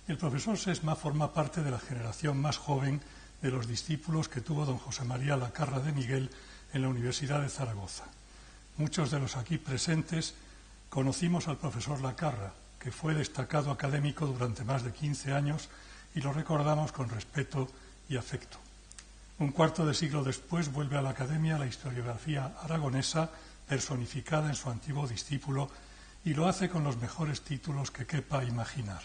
El profesor Sesma forma parte de la generación más joven de los discípulos que tuvo don José María Lacarra de Miguel en la Universidad de Zaragoza. Muchos de los aquí presentes conocimos al profesor Lacarra, que fue destacado académico durante más de 15 años y lo recordamos con respeto y afecto. Un cuarto de siglo después vuelve a la Academia la historiografía aragonesa personificada en su antiguo discípulo y lo hace con los mejores títulos que quepa imaginar.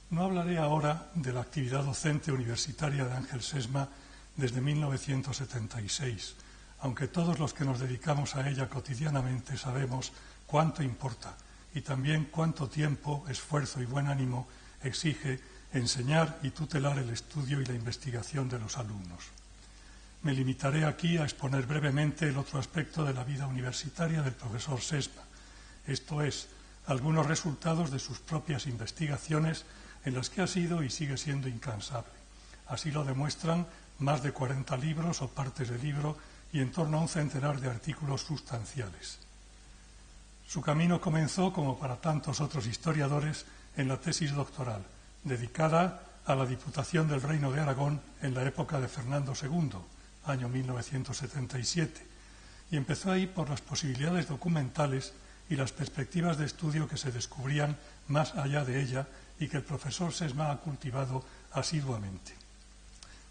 No hablaré ahora de la actividad docente universitaria de Ángel Sesma desde 1976, aunque todos los que nos dedicamos a ella cotidianamente sabemos cuánto importa y también cuánto tiempo, esfuerzo y buen ánimo exige enseñar y tutelar el estudio y la investigación de los alumnos. Me limitaré aquí a exponer brevemente el otro aspecto de la vida universitaria del profesor Sesma, esto es, algunos resultados de sus propias investigaciones en las que ha sido y sigue siendo incansable. Así lo demuestran más de 40 libros o partes de libro y en torno a un centenar de artículos sustanciales. Su camino comenzó, como para tantos otros historiadores, en la tesis doctoral, dedicada a la Diputación del Reino de Aragón en la época de Fernando II, año 1977, y empezó ahí por las posibilidades documentales y las perspectivas de estudio que se descubrían más allá de ella y que el profesor Sesma ha cultivado asiduamente.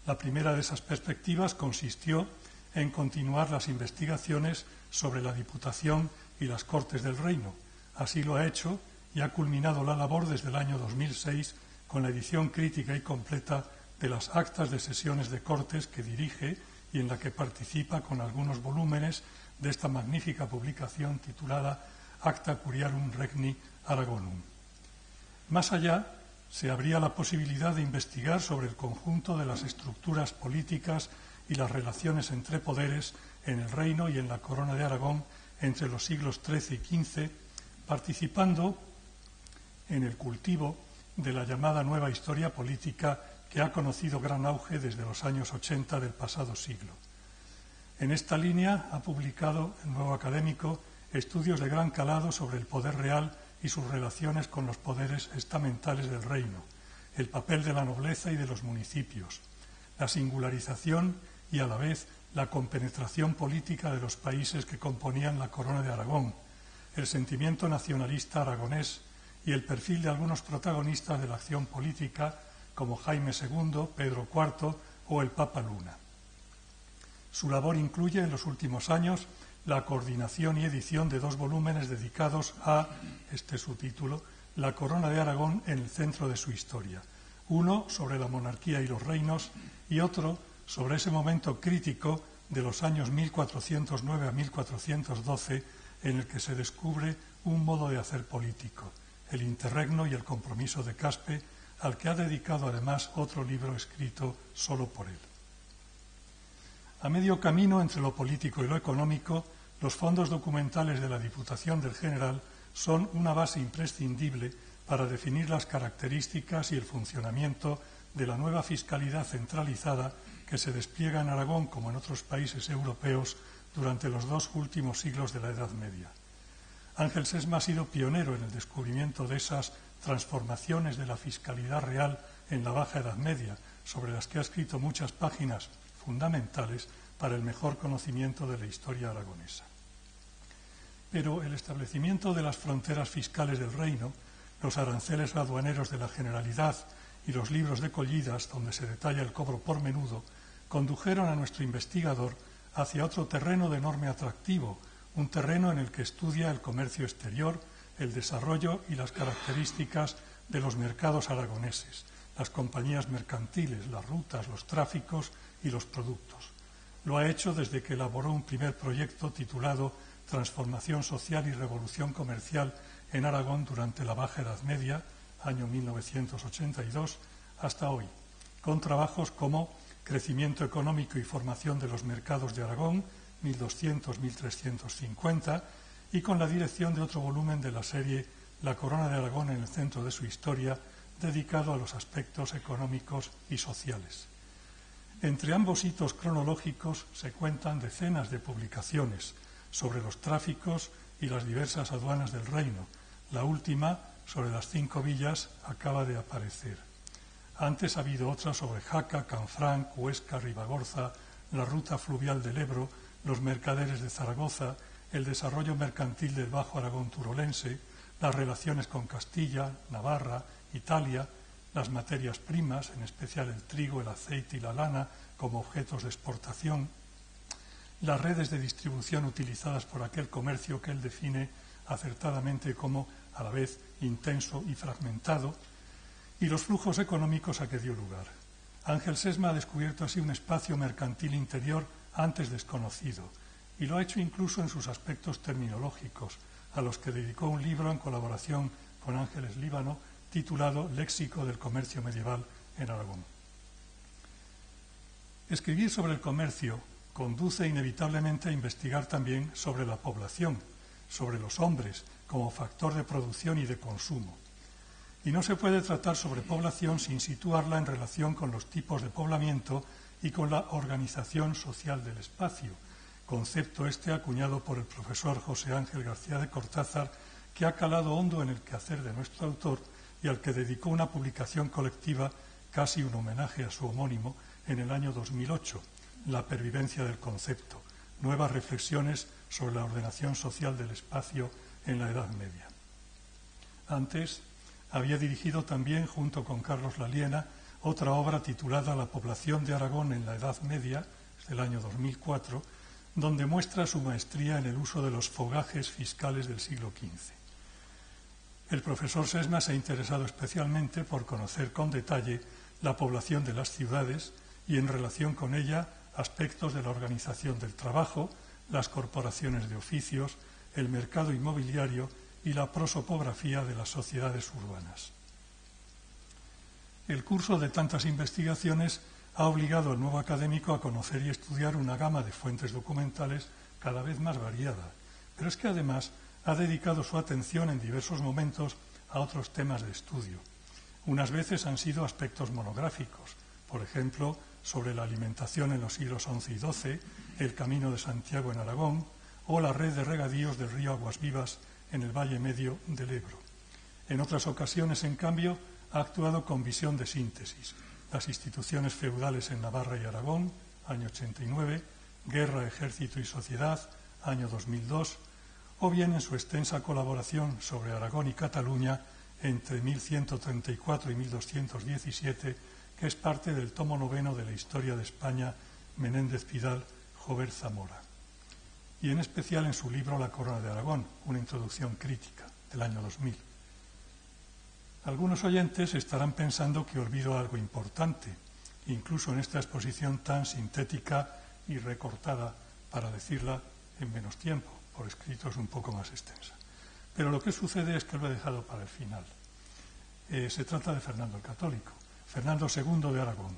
La primera de esas perspectivas consistió en continuar las investigaciones sobre la Diputación y las Cortes del Reino. Así lo ha hecho y ha culminado la labor desde el año 2006 con la edición crítica y completa de las actas de sesiones de Cortes que dirige y en la que participa con algunos volúmenes de esta magnífica publicación titulada Acta Curiarum Regni Aragonum. Más allá, se abría la posibilidad de investigar sobre el conjunto de las estructuras políticas y las relaciones entre poderes en el Reino y en la Corona de Aragón entre los siglos XIII y XV, participando en el cultivo de la llamada nueva historia política que ha conocido gran auge desde los años 80 del pasado siglo. En esta línea ha publicado el Nuevo Académico estudios de gran calado sobre el poder real y sus relaciones con los poderes estamentales del reino, el papel de la nobleza y de los municipios, la singularización y a la vez la compenetración política de los países que componían la Corona de Aragón, el sentimiento nacionalista aragonés y el perfil de algunos protagonistas de la acción política como Jaime II, Pedro IV o el Papa Luna. Su labor incluye en los últimos años la coordinación y edición de 2 volúmenes dedicados a, este subtítulo, la Corona de Aragón en el centro de su historia, uno sobre la monarquía y los reinos y otro sobre ese momento crítico de los años 1409 a 1412 en el que se descubre un modo de hacer político, el interregno y el compromiso de Caspe, al que ha dedicado además otro libro escrito solo por él. A medio camino entre lo político y lo económico, los fondos documentales de la Diputación del General son una base imprescindible para definir las características y el funcionamiento de la nueva fiscalidad centralizada que se despliega en Aragón como en otros países europeos durante los 2 últimos siglos de la Edad Media. Ángel Sesma ha sido pionero en el descubrimiento de esas transformaciones de la fiscalidad real en la Baja Edad Media, sobre las que ha escrito muchas páginas fundamentales para el mejor conocimiento de la historia aragonesa. Pero el establecimiento de las fronteras fiscales del reino, los aranceles aduaneros de la Generalidad y los libros de collidas donde se detalla el cobro por menudo, condujeron a nuestro investigador hacia otro terreno de enorme atractivo, un terreno en el que estudia el comercio exterior, el desarrollo y las características de los mercados aragoneses, las compañías mercantiles, las rutas, los tráficos y los productos. Lo ha hecho desde que elaboró un primer proyecto titulado Transformación Social y Revolución Comercial en Aragón durante la Baja Edad Media, año 1982, hasta hoy, con trabajos como Crecimiento económico y formación de los mercados de Aragón, 1200-1350, y con la dirección de otro volumen de la serie La Corona de Aragón en el centro de su historia, dedicado a los aspectos económicos y sociales. Entre ambos hitos cronológicos se cuentan decenas de publicaciones sobre los tráficos y las diversas aduanas del reino. La última, sobre las 5 villas, acaba de aparecer. Antes ha habido otras sobre Jaca, Canfrán, Cuesca, Ribagorza, la ruta fluvial del Ebro, los mercaderes de Zaragoza, el desarrollo mercantil del Bajo Aragón turolense, las relaciones con Castilla, Navarra, Italia, las materias primas, en especial el trigo, el aceite y la lana, como objetos de exportación, las redes de distribución utilizadas por aquel comercio que él define acertadamente como, a la vez, intenso y fragmentado, y los flujos económicos a que dio lugar. Ángel Sesma ha descubierto así un espacio mercantil interior antes desconocido, y lo ha hecho incluso en sus aspectos terminológicos, a los que dedicó un libro en colaboración con Ángeles Líbano, titulado Léxico del comercio medieval en Aragón. Escribir sobre el comercio conduce inevitablemente a investigar también sobre la población, sobre los hombres como factor de producción y de consumo. Y no se puede tratar sobre población sin situarla en relación con los tipos de poblamiento y con la organización social del espacio, concepto este acuñado por el profesor José Ángel García de Cortázar, que ha calado hondo en el quehacer de nuestro autor y al que dedicó una publicación colectiva, casi un homenaje a su homónimo, en el año 2008, La pervivencia del concepto, nuevas reflexiones sobre la ordenación social del espacio en la Edad Media. Antes, había dirigido también, junto con Carlos Laliena, otra obra titulada La población de Aragón en la Edad Media, es del año 2004, donde muestra su maestría en el uso de los fogajes fiscales del siglo XV. El profesor Sesma se ha interesado especialmente por conocer con detalle la población de las ciudades y, en relación con ella, aspectos de la organización del trabajo, las corporaciones de oficios, el mercado inmobiliario y la prosopografía de las sociedades urbanas. El curso de tantas investigaciones ha obligado al nuevo académico a conocer y estudiar una gama de fuentes documentales cada vez más variada, pero es que además ha dedicado su atención en diversos momentos a otros temas de estudio. Unas veces han sido aspectos monográficos, por ejemplo, sobre la alimentación en los siglos XI y XII, el Camino de Santiago en Aragón o la red de regadíos del río Aguas Vivas en el Valle Medio del Ebro. En otras ocasiones, en cambio, ha actuado con visión de síntesis. Las instituciones feudales en Navarra y Aragón, año 89, Guerra, Ejército y Sociedad, año 2002, o bien en su extensa colaboración sobre Aragón y Cataluña entre 1134 y 1217, que es parte del tomo 9 de la Historia de España, Menéndez Pidal, Jover Zamora. Y en especial en su libro La Corona de Aragón, una introducción crítica, del año 2000. Algunos oyentes estarán pensando que olvido algo importante, incluso en esta exposición tan sintética y recortada, para decirla en menos tiempo, por escrito es un poco más extensa. Pero lo que sucede es que lo he dejado para el final. Se trata de Fernando el Católico, Fernando II de Aragón.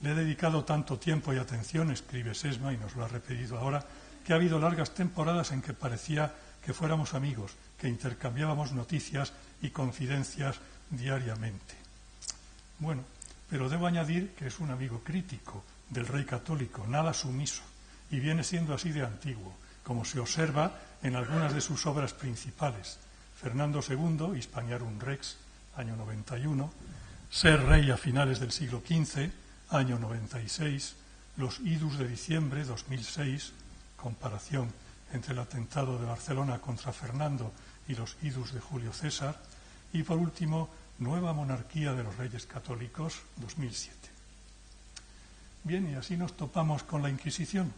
Le he dedicado tanto tiempo y atención, escribe Sesma, y nos lo ha repetido ahora, que ha habido largas temporadas en que parecía que fuéramos amigos, que intercambiábamos noticias y confidencias diariamente. Bueno, pero debo añadir que es un amigo crítico del rey católico, nada sumiso, y viene siendo así de antiguo, como se observa en algunas de sus obras principales. Fernando II, Hispaniarum Rex, año 91, Ser rey a finales del siglo XV, año 96, Los idus de diciembre, 2006, comparación entre el atentado de Barcelona contra Fernando y los idus de Julio César, y por último, Nueva monarquía de los reyes católicos, 2007. Bien, y así nos topamos con la Inquisición.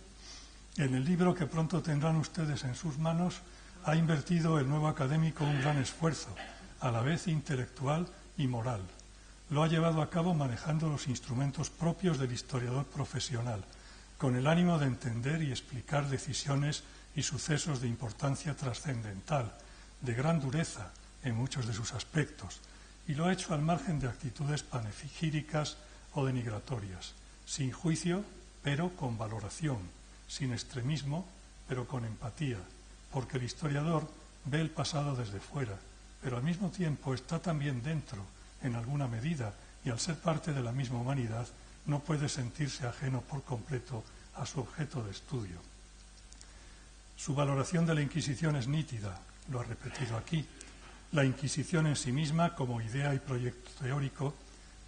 En el libro que pronto tendrán ustedes en sus manos, ha invertido el nuevo académico un gran esfuerzo, a la vez intelectual y moral. Lo ha llevado a cabo manejando los instrumentos propios del historiador profesional, con el ánimo de entender y explicar decisiones y sucesos de importancia trascendental, de gran dureza en muchos de sus aspectos, y lo ha hecho al margen de actitudes panegíricas o denigratorias, sin juicio, pero con valoración, sin extremismo, pero con empatía, porque el historiador ve el pasado desde fuera, pero al mismo tiempo está también dentro, en alguna medida, y al ser parte de la misma humanidad, no puede sentirse ajeno por completo a su objeto de estudio. Su valoración de la Inquisición es nítida, lo ha repetido aquí. La Inquisición en sí misma como idea y proyecto teórico,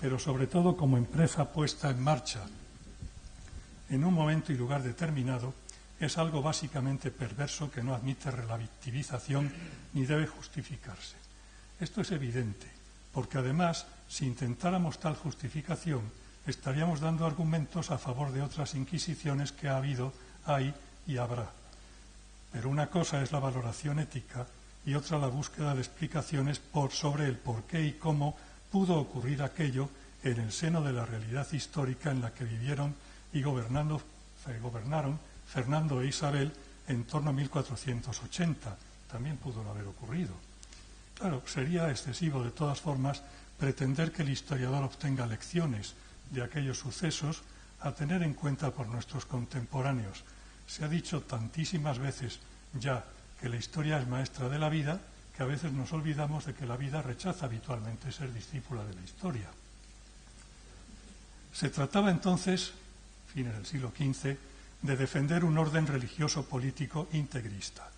pero sobre todo como empresa puesta en marcha en un momento y lugar determinado, es algo básicamente perverso que no admite relativización ni debe justificarse. Esto es evidente, porque además, si intentáramos tal justificación, estaríamos dando argumentos a favor de otras inquisiciones que ha habido, hay y habrá. Pero una cosa es la valoración ética y otra la búsqueda de explicaciones sobre el por qué y cómo pudo ocurrir aquello en el seno de la realidad histórica en la que vivieron y gobernaron Fernando e Isabel en torno a 1480. También pudo no haber ocurrido. Claro, sería excesivo de todas formas pretender que el historiador obtenga lecciones de aquellos sucesos a tener en cuenta por nuestros contemporáneos. Se ha dicho tantísimas veces ya que la historia es maestra de la vida, que a veces nos olvidamos de que la vida rechaza habitualmente ser discípula de la historia. Se trataba entonces, fines del siglo XV, de defender un orden religioso-político integrista,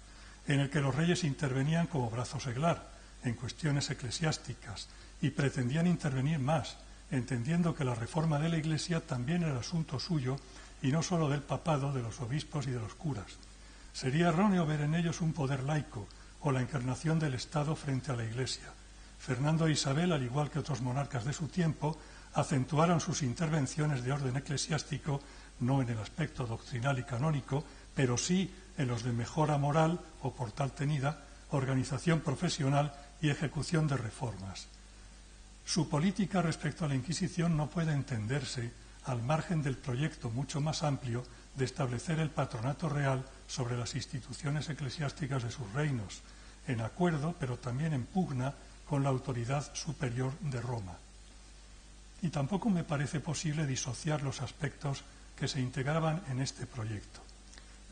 en el que los reyes intervenían como brazo seglar en cuestiones eclesiásticas y pretendían intervenir más, entendiendo que la reforma de la Iglesia también era asunto suyo y no solo del papado, de los obispos y de los curas. Sería erróneo ver en ellos un poder laico o la encarnación del Estado frente a la Iglesia. Fernando e Isabel, al igual que otros monarcas de su tiempo, acentuaron sus intervenciones de orden eclesiástico no en el aspecto doctrinal y canónico, pero sí en los de mejora moral o, por tal tenida, organización profesional y ejecución de reformas. Su política respecto a la Inquisición no puede entenderse al margen del proyecto mucho más amplio de establecer el patronato real sobre las instituciones eclesiásticas de sus reinos, en acuerdo, pero también en pugna, con la autoridad superior de Roma. Y tampoco me parece posible disociar los aspectos que se integraban en este proyecto.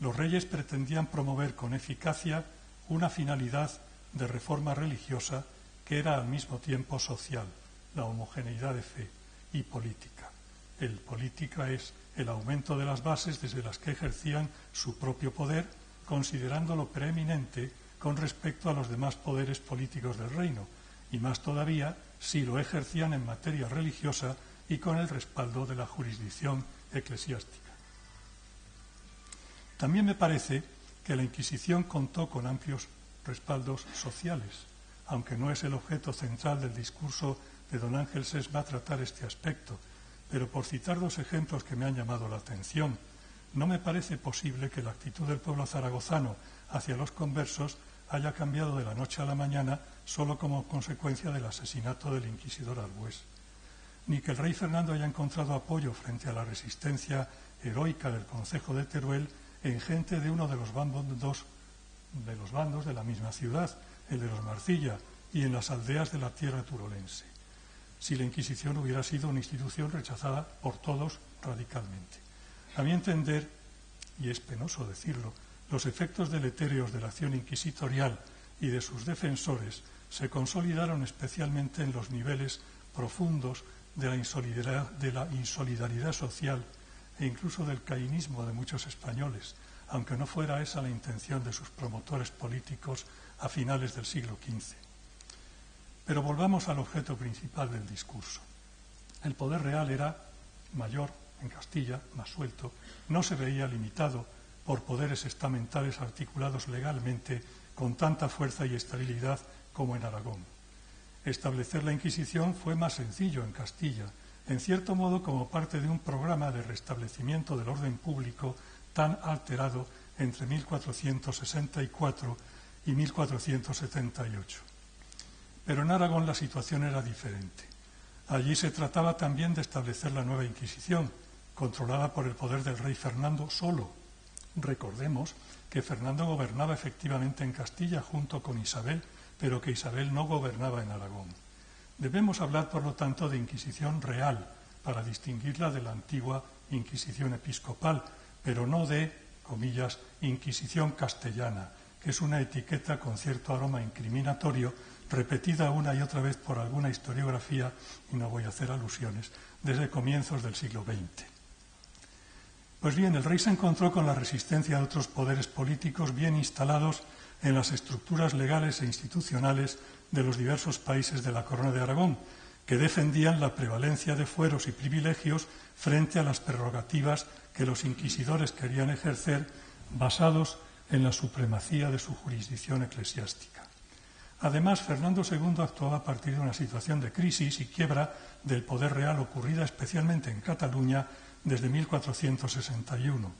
Los reyes pretendían promover con eficacia una finalidad de reforma religiosa que era al mismo tiempo social, la homogeneidad de fe, y política. El política es el aumento de las bases desde las que ejercían su propio poder, considerándolo preeminente con respecto a los demás poderes políticos del reino, y más todavía si lo ejercían en materia religiosa y con el respaldo de la jurisdicción eclesiástica. También me parece que la Inquisición contó con amplios respaldos sociales, aunque no es el objeto central del discurso de don Ángel Sés va a tratar este aspecto, pero por citar dos ejemplos que me han llamado la atención, no me parece posible que la actitud del pueblo zaragozano hacia los conversos haya cambiado de la noche a la mañana solo como consecuencia del asesinato del inquisidor Albués, ni que el rey Fernando haya encontrado apoyo frente a la resistencia heroica del concejo de Teruel en gente de uno de los bandos de la misma ciudad, el de los Marcilla, y en las aldeas de la tierra turolense, si la Inquisición hubiera sido una institución rechazada por todos radicalmente. A mi entender, y es penoso decirlo, los efectos deletéreos de la acción inquisitorial y de sus defensores se consolidaron especialmente en los niveles profundos de la insolidaridad social e incluso del cainismo de muchos españoles, aunque no fuera esa la intención de sus promotores políticos a finales del siglo XV. Pero volvamos al objeto principal del discurso. El poder real era mayor en Castilla, más suelto, no se veía limitado por poderes estamentales articulados legalmente con tanta fuerza y estabilidad como en Aragón. Establecer la Inquisición fue más sencillo en Castilla, en cierto modo como parte de un programa de restablecimiento del orden público tan alterado entre 1464 y 1478. Pero en Aragón la situación era diferente. Allí se trataba también de establecer la nueva Inquisición, controlada por el poder del rey Fernando solo. Recordemos que Fernando gobernaba efectivamente en Castilla junto con Isabel, pero que Isabel no gobernaba en Aragón. Debemos hablar, por lo tanto, de Inquisición real, para distinguirla de la antigua Inquisición episcopal, pero no de, comillas, Inquisición castellana, que es una etiqueta con cierto aroma incriminatorio, repetida una y otra vez por alguna historiografía, y no voy a hacer alusiones, desde comienzos del siglo XX. Pues bien, el rey se encontró con la resistencia de otros poderes políticos bien instalados en las estructuras legales e institucionales de los diversos países de la Corona de Aragón, que defendían la prevalencia de fueros y privilegios frente a las prerrogativas que los inquisidores querían ejercer, basados en la supremacía de su jurisdicción eclesiástica. Además, Fernando II actuaba a partir de una situación de crisis y quiebra del poder real ocurrida especialmente en Cataluña desde 1461.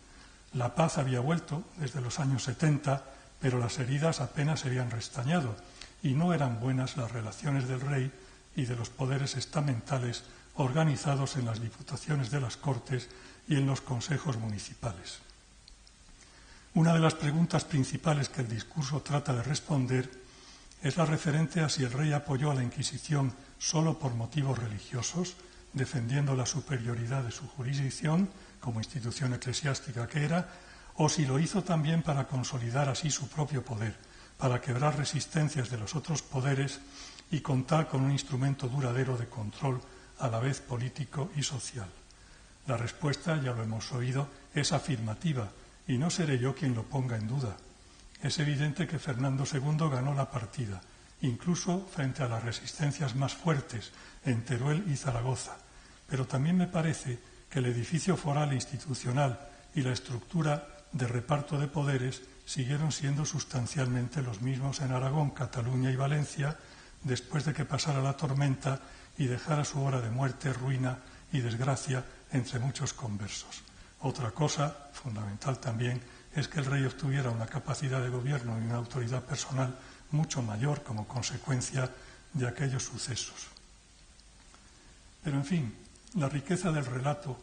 La paz había vuelto desde los años 70, pero las heridas apenas se habían restañado y no eran buenas las relaciones del rey y de los poderes estamentales organizados en las diputaciones de las Cortes y en los consejos municipales. Una de las preguntas principales que el discurso trata de responder es la referente a si el rey apoyó a la Inquisición solo por motivos religiosos, defendiendo la superioridad de su jurisdicción como institución eclesiástica que era, o si lo hizo también para consolidar así su propio poder, para quebrar resistencias de los otros poderes y contar con un instrumento duradero de control a la vez político y social. La respuesta, ya lo hemos oído, es afirmativa, y no seré yo quien lo ponga en duda. Es evidente que Fernando II ganó la partida, incluso frente a las resistencias más fuertes en Teruel y Zaragoza, pero también me parece que el edificio foral e institucional y la estructura de reparto de poderes siguieron siendo sustancialmente los mismos en Aragón, Cataluña y Valencia, después de que pasara la tormenta y dejara su hora de muerte, ruina y desgracia entre muchos conversos. Otra cosa, fundamental también, es que el rey obtuviera una capacidad de gobierno y una autoridad personal mucho mayor como consecuencia de aquellos sucesos. Pero, en fin, la riqueza del relato,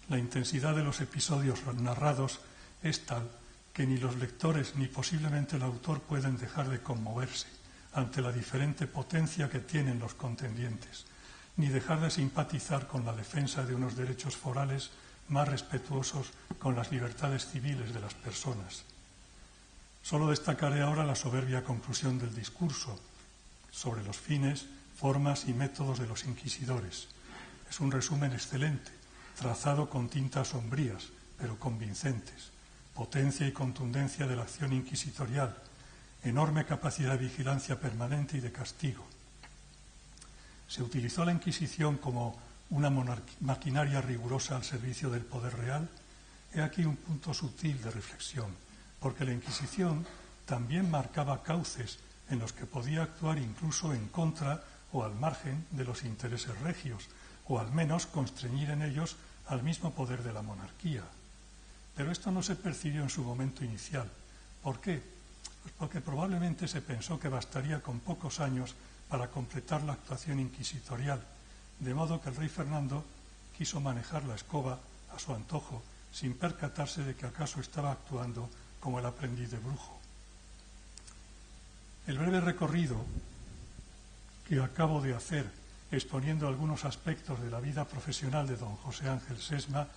la intensidad de los episodios narrados es tal que ni los lectores ni posiblemente el autor pueden dejar de conmoverse ante la diferente potencia que tienen los contendientes, ni dejar de simpatizar con la defensa de unos derechos forales más respetuosos con las libertades civiles de las personas. Solo destacaré ahora la soberbia conclusión del discurso sobre los fines, formas y métodos de los inquisidores. Es un resumen excelente, trazado con tintas sombrías, pero convincentes. Potencia y contundencia de la acción inquisitorial, enorme capacidad de vigilancia permanente y de castigo. Se utilizó la Inquisición como una maquinaria rigurosa al servicio del poder real. He aquí un punto sutil de reflexión, porque la Inquisición también marcaba cauces en los que podía actuar incluso en contra o al margen de los intereses regios, o al menos constreñir en ellos al mismo poder de la monarquía. Pero esto no se percibió en su momento inicial. ¿Por qué? Pues porque probablemente se pensó que bastaría con pocos años para completar la actuación inquisitorial, de modo que el rey Fernando quiso manejar la escoba a su antojo, sin percatarse de que acaso estaba actuando como el aprendiz de brujo. El breve recorrido que acabo de hacer, exponiendo algunos aspectos de la vida profesional de don José Ángel Sesma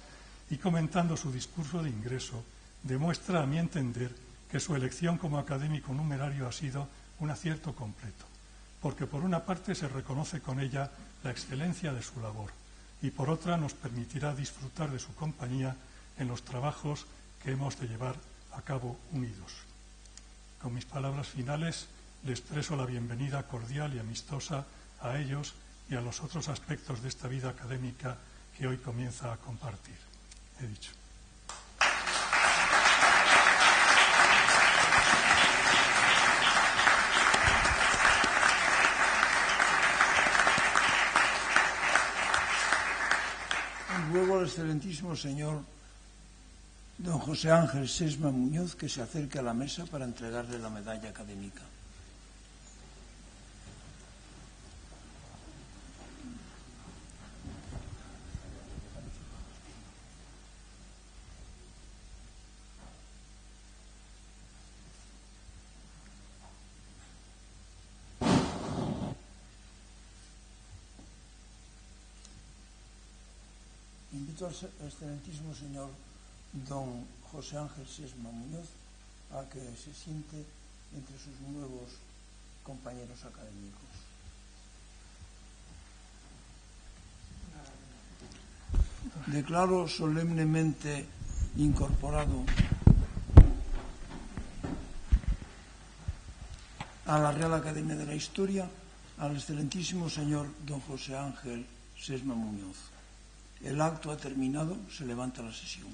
y comentando su discurso de ingreso, demuestra, a mi entender, que su elección como académico numerario ha sido un acierto completo, porque por una parte se reconoce con ella la excelencia de su labor y por otra nos permitirá disfrutar de su compañía en los trabajos que hemos de llevar a cabo unidos. Con mis palabras finales le expreso la bienvenida cordial y amistosa a ellos y a los otros aspectos de esta vida académica que hoy comienza a compartir. He dicho. Luego el excelentísimo señor don José Ángel Sesma Muñoz, que se acerque a la mesa para entregarle la medalla académica. Invito al excelentísimo señor don José Ángel Sesma Muñoz a que se siente entre sus nuevos compañeros académicos. Declaro solemnemente incorporado a la Real Academia de la Historia al excelentísimo señor don José Ángel Sesma Muñoz. El acto ha terminado, se levanta la sesión.